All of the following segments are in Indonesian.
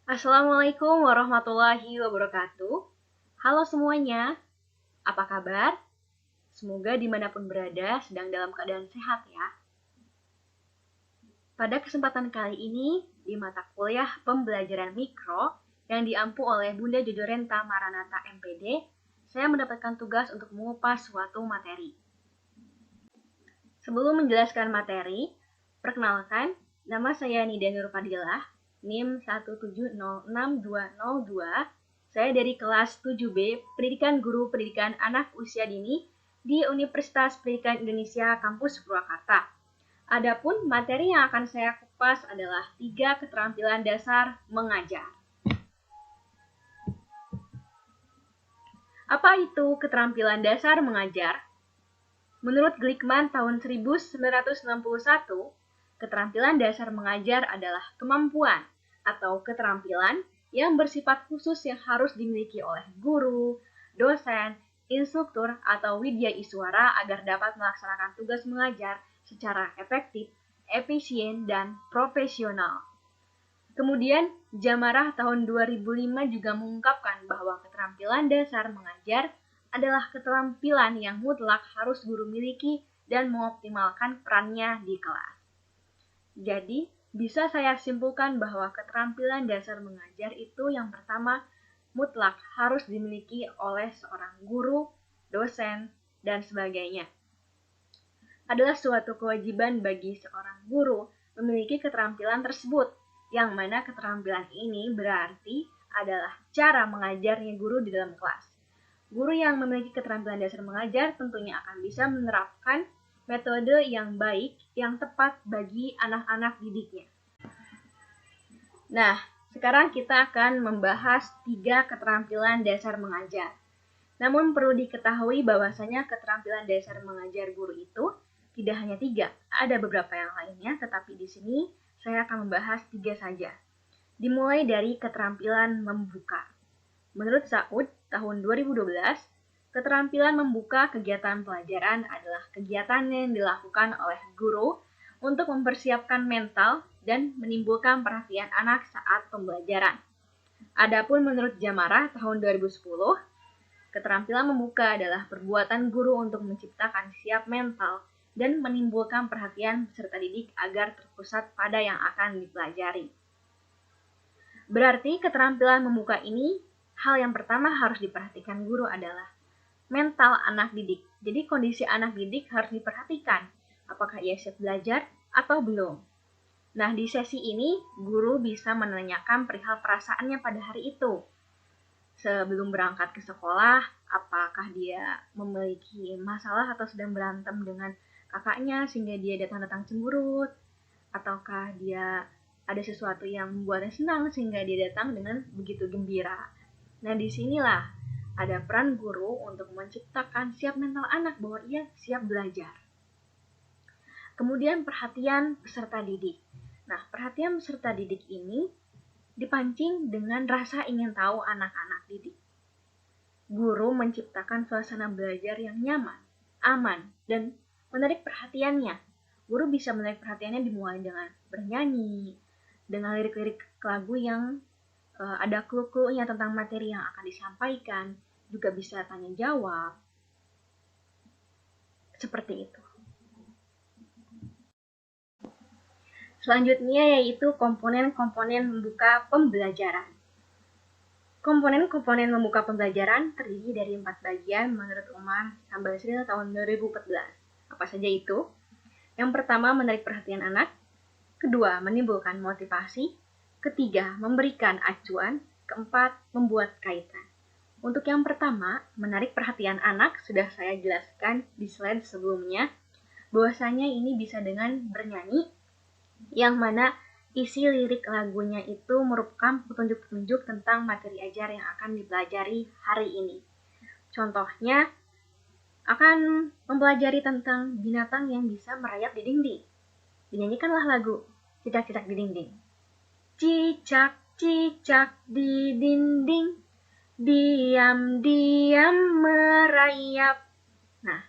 Assalamualaikum warahmatullahi wabarakatuh. Halo semuanya, apa kabar? Semoga dimanapun berada sedang dalam keadaan sehat ya. Pada kesempatan kali ini, di mata kuliah pembelajaran mikro yang diampu oleh Bunda Jojo Renta Maranatha MPD, saya mendapatkan tugas untuk mengupas suatu materi. Sebelum menjelaskan materi, perkenalkan, nama saya Nida Nur Fadilah, NIM 1706202. Saya dari kelas 7B, Pendidikan Guru Pendidikan Anak Usia Dini di Universitas Pendidikan Indonesia Kampus Purwakarta. Adapun materi yang akan saya kupas adalah 3 keterampilan dasar mengajar. Apa itu keterampilan dasar mengajar? Menurut Glickman tahun 1961, keterampilan dasar mengajar adalah kemampuan atau keterampilan yang bersifat khusus yang harus dimiliki oleh guru, dosen, instruktur, atau widyaiswara agar dapat melaksanakan tugas mengajar secara efektif, efisien, dan profesional. Kemudian, Jamarah tahun 2005 juga mengungkapkan bahwa keterampilan dasar mengajar adalah keterampilan yang mutlak harus guru miliki dan mengoptimalkan perannya di kelas. Jadi, bisa saya simpulkan bahwa keterampilan dasar mengajar itu yang pertama, mutlak harus dimiliki oleh seorang guru, dosen, dan sebagainya. Adalah suatu kewajiban bagi seorang guru memiliki keterampilan tersebut, yang mana keterampilan ini berarti adalah cara mengajarnya guru di dalam kelas. Guru yang memiliki keterampilan dasar mengajar tentunya akan bisa menerapkan metode yang baik, yang tepat bagi anak-anak didiknya. Nah, sekarang kita akan membahas 3 keterampilan dasar mengajar. Namun perlu diketahui bahwasanya keterampilan dasar mengajar guru itu tidak hanya 3, ada beberapa yang lainnya, tetapi di sini saya akan membahas 3 saja. Dimulai dari keterampilan membuka. Menurut Saud, tahun 2012, keterampilan membuka kegiatan pelajaran adalah kegiatan yang dilakukan oleh guru untuk mempersiapkan mental dan menimbulkan perhatian anak saat pembelajaran. Adapun menurut Jamarah tahun 2010, keterampilan membuka adalah perbuatan guru untuk menciptakan siap mental dan menimbulkan perhatian peserta didik agar terpusat pada yang akan dipelajari. Berarti keterampilan membuka ini, hal yang pertama harus diperhatikan guru adalah mental anak didik. Jadi kondisi anak didik harus diperhatikan, apakah ia siap belajar atau belum. Nah, di sesi ini, guru bisa menanyakan perihal perasaannya pada hari itu. Sebelum berangkat ke sekolah, apakah dia memiliki masalah atau sedang berantem dengan kakaknya sehingga dia datang-datang cemberut, ataukah dia ada sesuatu yang membuatnya senang sehingga dia datang dengan begitu gembira. Nah, disinilah ada peran guru untuk menciptakan siap mental anak bahwa ia siap belajar. Kemudian perhatian peserta didik. Nah, perhatian peserta didik ini dipancing dengan rasa ingin tahu anak-anak didik. Guru menciptakan suasana belajar yang nyaman, aman, dan menarik perhatiannya. Guru bisa menarik perhatiannya dimulai dengan bernyanyi, dengan lirik-lirik lagu yang ada clue-cluenya tentang materi yang akan disampaikan, juga bisa tanya jawab. Seperti itu. Selanjutnya yaitu komponen-komponen membuka pembelajaran. Komponen-komponen membuka pembelajaran terdiri dari 4 bagian menurut Umar Sambasril tahun 2014. Apa saja itu? Yang pertama, menarik perhatian anak. Kedua, menimbulkan motivasi. Ketiga, memberikan acuan. Keempat, membuat kaitan. Untuk yang pertama, menarik perhatian anak, sudah saya jelaskan di slide sebelumnya, bahwasanya ini bisa dengan bernyanyi, yang mana isi lirik lagunya itu merupakan petunjuk-petunjuk tentang materi ajar yang akan dipelajari hari ini. Contohnya, akan mempelajari tentang binatang yang bisa merayap di dinding. Dinyanyikanlah lagu Cicak-cicak di dinding. Cicak-cicak di dinding, diam-diam merayap. Nah,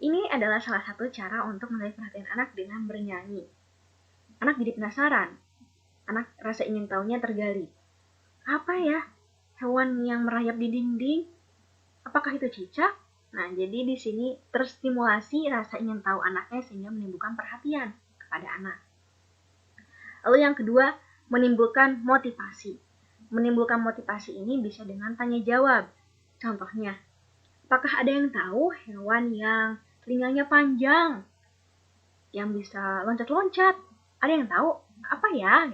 ini adalah salah satu cara untuk menarik perhatian anak dengan bernyanyi. Anak jadi penasaran. Anak rasa ingin tahunya tergali. Apa ya? Hewan yang merayap di dinding? Apakah itu cicak? Nah, jadi di sini terstimulasi rasa ingin tahu anaknya sehingga menimbulkan perhatian kepada anak. Lalu yang kedua, menimbulkan motivasi. Menimbulkan motivasi ini bisa dengan tanya jawab. Contohnya, apakah ada yang tahu hewan yang telinganya panjang, yang bisa loncat-loncat? Ada yang tahu? Apa ya?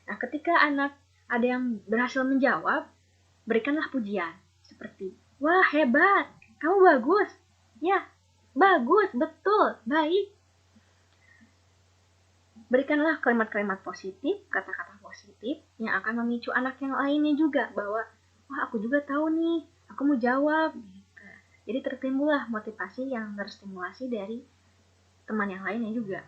Nah, ketika anak ada yang berhasil menjawab, berikanlah pujian. Seperti, wah hebat, kamu bagus. Ya, bagus, betul, baik. Berikanlah kalimat-kalimat positif, kata-kata positif yang akan memicu anak yang lainnya juga bahwa, wah aku juga tahu nih, aku mau jawab. Gitu. Jadi tertimbullah motivasi yang terstimulasi dari teman yang lainnya juga.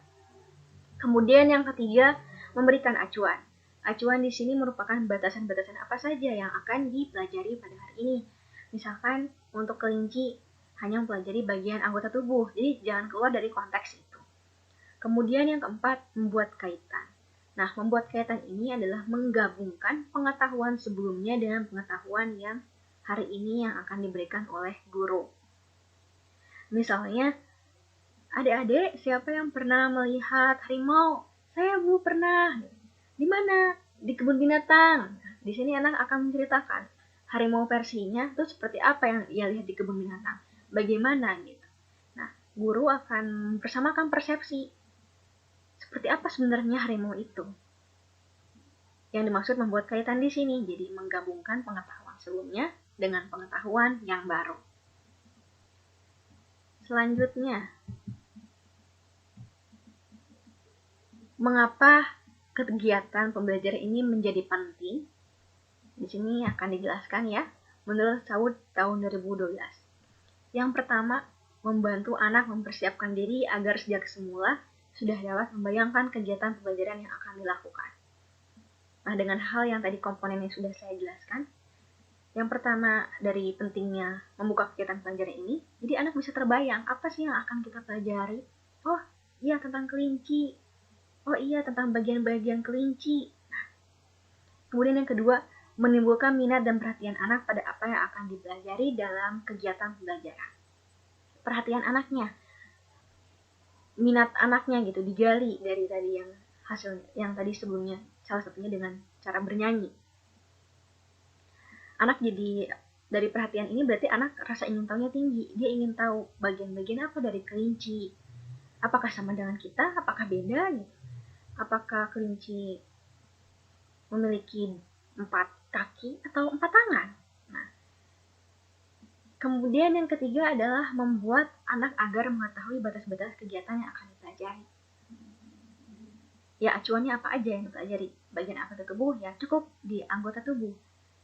Kemudian yang ketiga, memberikan acuan. Acuan di sini merupakan batasan-batasan apa saja yang akan dipelajari pada hari ini. Misalkan untuk kelinci hanya mempelajari bagian anggota tubuh, jadi jangan keluar dari konteks itu. Kemudian yang keempat, membuat kaitan. Nah, membuat kaitan ini adalah menggabungkan pengetahuan sebelumnya dengan pengetahuan yang hari ini yang akan diberikan oleh guru. Misalnya, adik-adik, siapa yang pernah melihat harimau? Saya Bu pernah. Di mana? Di kebun binatang. Di sini anak akan menceritakan harimau versinya itu seperti apa yang ia lihat di kebun binatang. Bagaimana gitu. Nah, guru akan mempersamakan persepsi. Seperti apa sebenarnya harimau itu? Yang dimaksud membuat kaitan di sini, jadi menggabungkan pengetahuan sebelumnya dengan pengetahuan yang baru. Selanjutnya, mengapa kegiatan pembelajaran ini menjadi penting? Di sini akan dijelaskan ya, menurut Saud tahun 2012. Yang pertama, membantu anak mempersiapkan diri agar sejak semula sudah dapat membayangkan kegiatan pembelajaran yang akan dilakukan. Nah, dengan hal yang tadi komponen yang sudah saya jelaskan, yang pertama dari pentingnya membuka kegiatan pelajaran ini, jadi anak bisa terbayang apa sih yang akan kita pelajari. Oh, iya tentang kelinci. Oh iya, tentang bagian-bagian kelinci. Kemudian yang kedua, menimbulkan minat dan perhatian anak pada apa yang akan dipelajari dalam kegiatan pembelajaran. Perhatian anaknya, minat anaknya gitu, digali dari tadi yang hasil yang tadi sebelumnya, salah satunya dengan cara bernyanyi. Anak jadi dari perhatian ini berarti anak rasa ingin tahunya tinggi. Dia ingin tahu bagian-bagian apa dari kelinci. Apakah sama dengan kita? Apakah beda? Gitu. Apakah kelinci memiliki 4 kaki atau 4 tangan? Nah, kemudian yang ketiga adalah membuat anak agar mengetahui batas-batas kegiatan yang akan dipelajari. Ya, acuannya apa aja yang dipelajari? Bagian apa tubuh? Ya, cukup di anggota tubuh.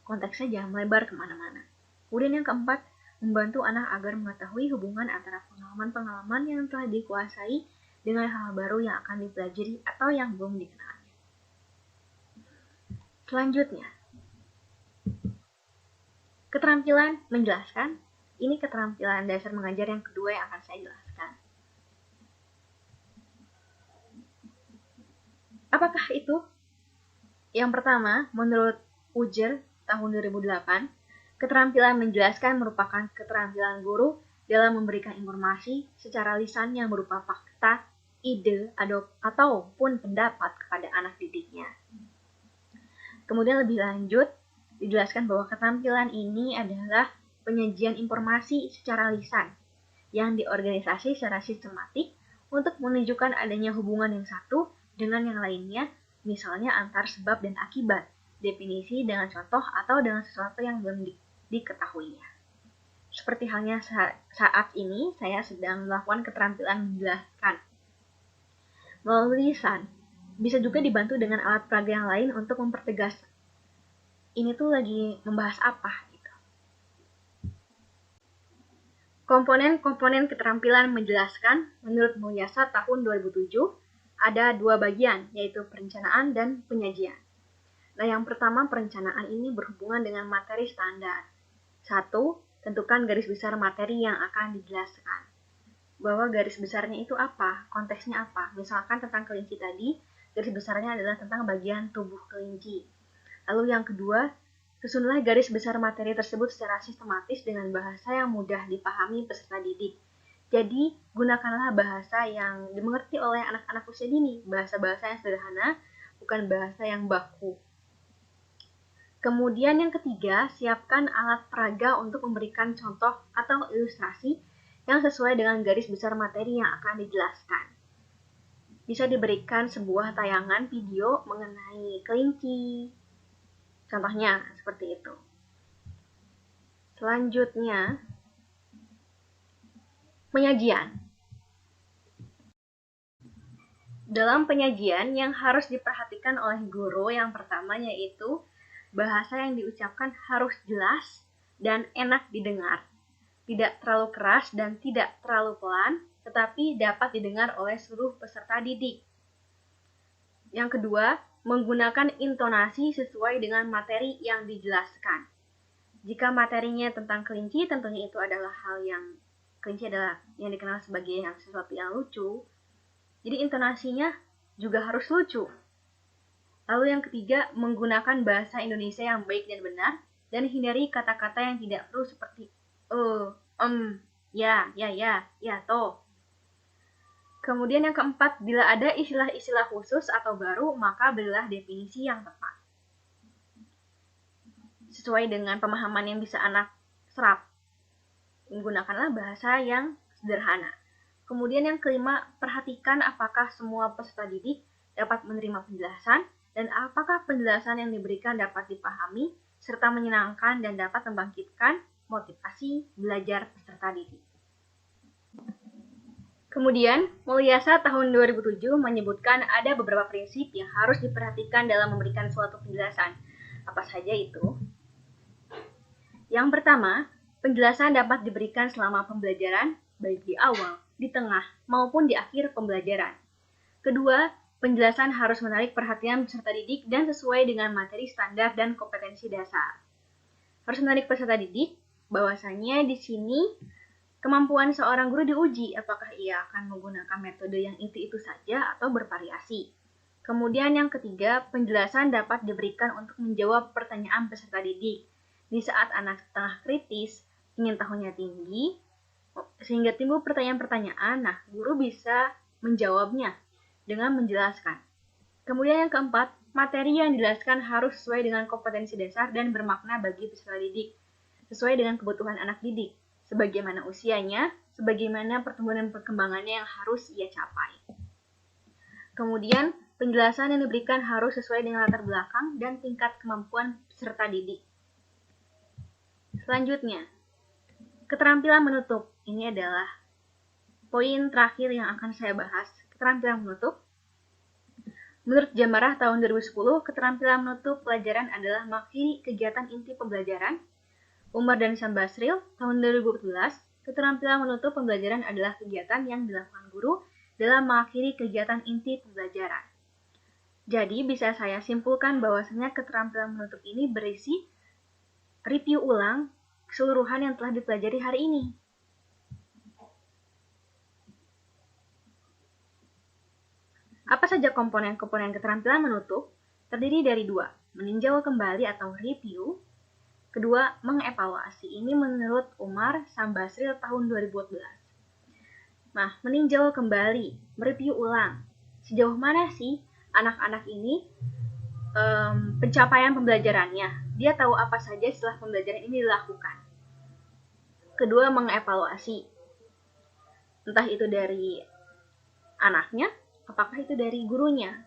Konteksnya jangan melebar kemana-mana. Kemudian yang keempat, membantu anak agar mengetahui hubungan antara pengalaman-pengalaman yang telah dikuasai dengan hal baru yang akan dipelajari atau yang belum dikenalnya. Selanjutnya, keterampilan menjelaskan. Ini keterampilan dasar mengajar yang kedua yang akan saya jelaskan. Apakah itu? Yang pertama, menurut Ujer tahun 2008, keterampilan menjelaskan merupakan keterampilan guru dalam memberikan informasi secara lisan yang berupa fakta, ide, ataupun pendapat kepada anak didiknya. Kemudian lebih lanjut, dijelaskan bahwa keterampilan ini adalah penyajian informasi secara lisan yang diorganisasi secara sistematik untuk menunjukkan adanya hubungan yang satu dengan yang lainnya, misalnya antar sebab dan akibat, definisi dengan contoh atau dengan sesuatu yang belum diketahuinya. Seperti halnya saat ini saya sedang melakukan keterampilan menjelaskan melalui lisan. Bisa juga dibantu dengan alat peraga yang lain untuk mempertegas ini tuh lagi membahas apa gitu. Komponen-komponen keterampilan menjelaskan menurut Mulyasa tahun 2007 ada 2 bagian, yaitu perencanaan dan penyajian. Nah, yang pertama perencanaan ini berhubungan dengan materi standar. 1. Tentukan garis besar materi yang akan dijelaskan. Bahwa garis besarnya itu apa, konteksnya apa. Misalkan tentang kelinci tadi, garis besarnya adalah tentang bagian tubuh kelinci. Lalu yang kedua, susunlah garis besar materi tersebut secara sistematis dengan bahasa yang mudah dipahami peserta didik. Jadi, gunakanlah bahasa yang dimengerti oleh anak-anak usia dini, bahasa-bahasa yang sederhana, bukan bahasa yang baku. Kemudian yang ketiga, siapkan alat peraga untuk memberikan contoh atau ilustrasi yang sesuai dengan garis besar materi yang akan dijelaskan. Bisa diberikan sebuah tayangan video mengenai kelinci. Contohnya seperti itu. Selanjutnya, penyajian. Dalam penyajian yang harus diperhatikan oleh guru yang pertama yaitu bahasa yang diucapkan harus jelas dan enak didengar. Tidak terlalu keras dan tidak terlalu pelan, tetapi dapat didengar oleh seluruh peserta didik. Yang kedua, menggunakan intonasi sesuai dengan materi yang dijelaskan. Jika materinya tentang kelinci, tentunya itu adalah kelinci adalah yang dikenal sebagai sesuatu yang lucu. Jadi intonasinya juga harus lucu. Lalu yang ketiga, menggunakan bahasa Indonesia yang baik dan benar, dan hindari kata-kata yang tidak perlu seperti ya, toh. Kemudian yang keempat, bila ada istilah-istilah khusus atau baru, maka berilah definisi yang tepat. Sesuai dengan pemahaman yang bisa anak serap. Menggunakanlah bahasa yang sederhana. Kemudian yang kelima, perhatikan apakah semua peserta didik dapat menerima penjelasan dan apakah penjelasan yang diberikan dapat dipahami serta menyenangkan dan dapat membangkitkan motivasi belajar peserta didik. Kemudian, Mulyasa tahun 2007 menyebutkan ada beberapa prinsip yang harus diperhatikan dalam memberikan suatu penjelasan. Apa saja itu? Yang pertama, penjelasan dapat diberikan selama pembelajaran, baik di awal, di tengah, maupun di akhir pembelajaran. Kedua, penjelasan harus menarik perhatian peserta didik dan sesuai dengan materi standar dan kompetensi dasar. Harus menarik peserta didik, bahwasanya di sini kemampuan seorang guru diuji apakah ia akan menggunakan metode yang itu saja atau bervariasi. Kemudian yang ketiga, penjelasan dapat diberikan untuk menjawab pertanyaan peserta didik. Di saat anak tengah kritis, ingin tahunya tinggi, sehingga timbul pertanyaan-pertanyaan, nah guru bisa menjawabnya dengan menjelaskan. Kemudian yang keempat, materi yang dijelaskan harus sesuai dengan kompetensi dasar dan bermakna bagi peserta didik, sesuai dengan kebutuhan anak didik, sebagaimana usianya, sebagaimana pertumbuhan dan perkembangannya yang harus ia capai. Kemudian, penjelasan yang diberikan harus sesuai dengan latar belakang dan tingkat kemampuan peserta didik. Selanjutnya, keterampilan menutup. Ini adalah poin terakhir yang akan saya bahas. Keterampilan menutup. Menurut Jamarah tahun 2010, keterampilan menutup pelajaran adalah mengakhiri kegiatan inti pembelajaran. Umar dan Sam Basril tahun 2014, keterampilan menutup pembelajaran adalah kegiatan yang dilakukan guru dalam mengakhiri kegiatan inti pembelajaran. Jadi bisa saya simpulkan bahwasanya keterampilan menutup ini berisi review ulang keseluruhan yang telah dipelajari hari ini. Apa saja komponen-komponen keterampilan menutup? Terdiri dari dua, meninjau kembali atau review. Kedua, mengevaluasi. Ini menurut Umar Sam Basril tahun 2014. Nah, meninjau kembali, mereview ulang. Sejauh mana sih anak-anak ini pencapaian pembelajarannya? Dia tahu apa saja setelah pembelajaran ini dilakukan. Kedua, mengevaluasi. Entah itu dari anaknya, apakah itu dari gurunya.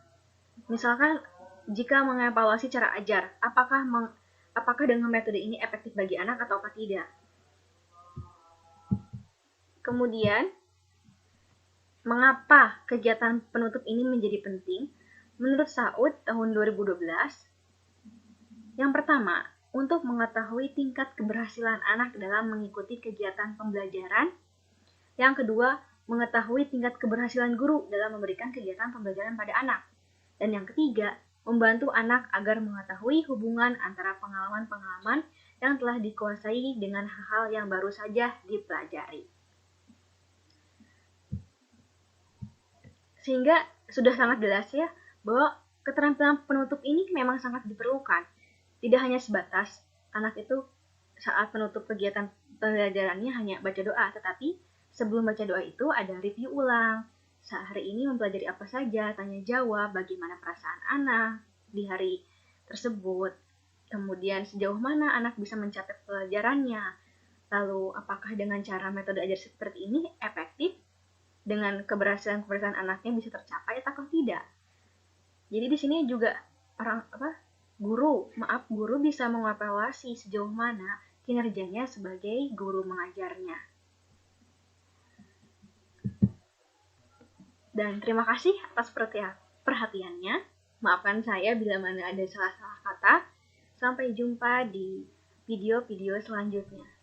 Misalkan, jika mengevaluasi cara ajar, apakah dengan metode ini efektif bagi anak atau tidak. Kemudian, mengapa kegiatan penutup ini menjadi penting? Menurut Saud tahun 2012, yang pertama, untuk mengetahui tingkat keberhasilan anak dalam mengikuti kegiatan pembelajaran. Yang kedua, mengetahui tingkat keberhasilan guru dalam memberikan kegiatan pembelajaran pada anak. Dan yang ketiga, membantu anak agar mengetahui hubungan antara pengalaman-pengalaman yang telah dikuasai dengan hal-hal yang baru saja dipelajari. Sehingga sudah sangat jelas ya bahwa keterampilan penutup ini memang sangat diperlukan. Tidak hanya sebatas anak itu saat menutup kegiatan pembelajarannya hanya baca doa, tetapi sebelum baca doa itu ada review ulang. Hari ini mempelajari apa saja, tanya jawab, bagaimana perasaan anak di hari tersebut. Kemudian sejauh mana anak bisa mencapai pelajarannya. Lalu apakah dengan cara metode ajar seperti ini efektif dengan keberhasilan anaknya bisa tercapai atau tidak. Jadi di sini juga guru bisa mengevaluasi sejauh mana kinerjanya sebagai guru mengajarnya. Dan terima kasih atas perhatiannya. Maafkan saya bila mana ada salah-salah kata. Sampai jumpa di video-video selanjutnya.